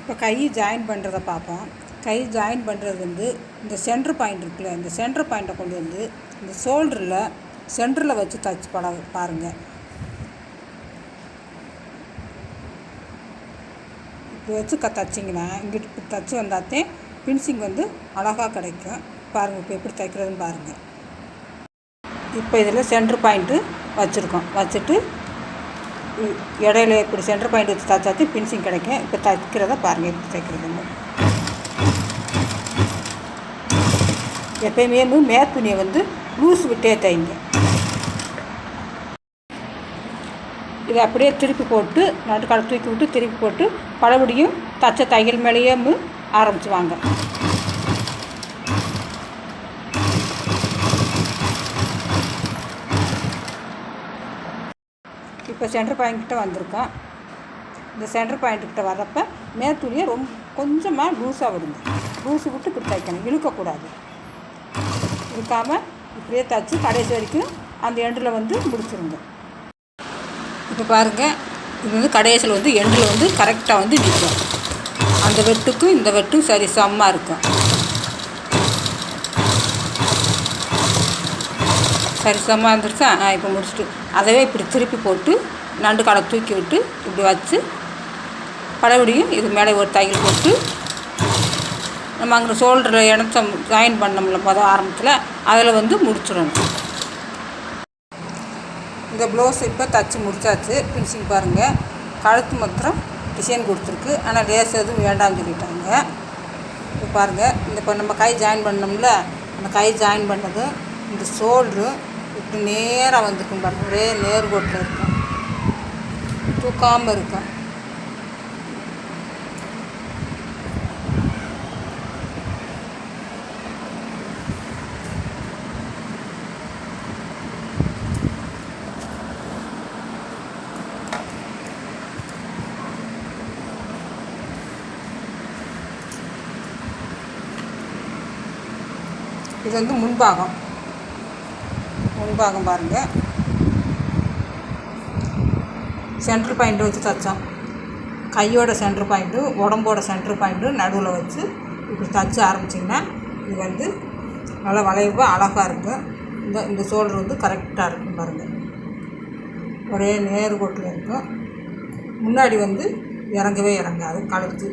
இப்போ கை ஜாயின் பண்ணுறதை பார்ப்போம். கை ஜாயின் பண்ணுறது வந்து இந்த சென்ட்ரு பாயிண்ட் இருக்குல்ல, இந்த சென்ட்ரு பாயிண்ட்டை கொண்டு வந்து இந்த ஷோல்டரில் சென்டரில் வச்சு தச்சு பாருங்கள். இப்படி வச்சு தச்சிங்கன்னா இங்கிட்டு இப்படி தச்சு வந்தாத்தே ஃபினிஷிங் வந்து அழகாக கிடைக்கும். பாருங்கள் இப்போ எப்படி தைக்கிறதுன்னு பாருங்கள். இப்போ இதில் சென்ட்ரு பாயிண்ட்டு வச்சுருக்கோம். வச்சுட்டு இடையில இப்படி சென்டர் பாயிண்ட் வச்சு தைச்சாத்தி ஃபினிஷிங் கிடைக்கும். இப்போ தைக்கிறத பாருங்கள் எப்படி தைக்கிறதுன்னு. எப்பயுமே மேற்துணியை வந்து லூஸ் விட்டே தைங்க. இதை அப்படியே திருப்பி போட்டு நடுக்கால தூக்கி விட்டு திருப்பி போட்டு பழபடியும் தச்ச தையல் மேலேயே ஆரம்பிச்சுவாங்க. இப்போ சென்டர் பாயிண்ட்கிட்ட வந்திருக்கோம். இந்த சென்டர் பாயிண்ட்கிட்ட வர்றப்போ மேற்துணியை கொஞ்சமாக லூஸாக விடுங்க. லூஸு விட்டு இப்படி தைக்கணும், இழுக்கக்கூடாது. இழுக்காமல் இப்படியே தைச்சி கடைசி வரைக்கும் அந்த எண்டில் வந்து முடிச்சுருங்க. இப்போ பாருங்கள், இது வந்து கடைசியில் வந்து எண்டில் வந்து கரெக்டாக வந்து நிற்கும். அந்த வெட்டுக்கும் இந்த வெட்டும் சரி சமமாக இருக்கும். சரி சமமாக இருந்துருச்சா? இப்போ முடிச்சுட்டு அதவே இப்படி திருப்பி போட்டு நண்டு காலை தூக்கி விட்டு இப்படி வச்சு பழையபடியும் இது மேலே ஒரு தையல் போட்டு நம்ம அங்கே ஷோல்டரில் இணைச்ச ஜாயின் பண்ணோம்ல ஆரம்பத்தில் அதில் வந்து முடிச்சிடணும். இந்த ப்ளவுஸ் இப்போ தச்சு முடித்தாச்சு. ஃபினிஷிங் பாருங்கள். கழுத்து மாத்திரம் டிசைன் கொடுத்துருக்கு, ஆனால் லேஸ் எதுவும் வேண்டாம்னு சொல்லிட்டாங்க. இப்போ பாருங்கள், இப்போ நம்ம கை ஜாயின் பண்ணோம்ல, அந்த கை ஜாயின் பண்ணது இந்த ஷோல்ட்ரு இப்படி நேராக வந்துருக்கும் பாருங்கள். ஒரே நேர்கோட்டில் இருக்கும், தூக்காமல் இருக்கும். இது வந்து முன்பாகம் பாருங்கள். சென்ட்ரு பாயிண்ட் வச்சு தைச்சோம். கையோட சென்ட்ரு பாயிண்ட்டு, உடம்போட சென்ட்ரு பாயிண்ட்டு நடுவில் வச்சு இப்படி தைச்சி ஆரம்பிச்சிங்கன்னா இது வந்து நல்லா வளைவாக அழகாக இருக்கும். இந்த ஷோல்டர் வந்து கரெக்டாக இருக்கும் பாருங்கள். ஒரே நேர்கோட்டில் இருக்கும். முன்னாடி வந்து இறங்கவே இறங்காது கழுத்து.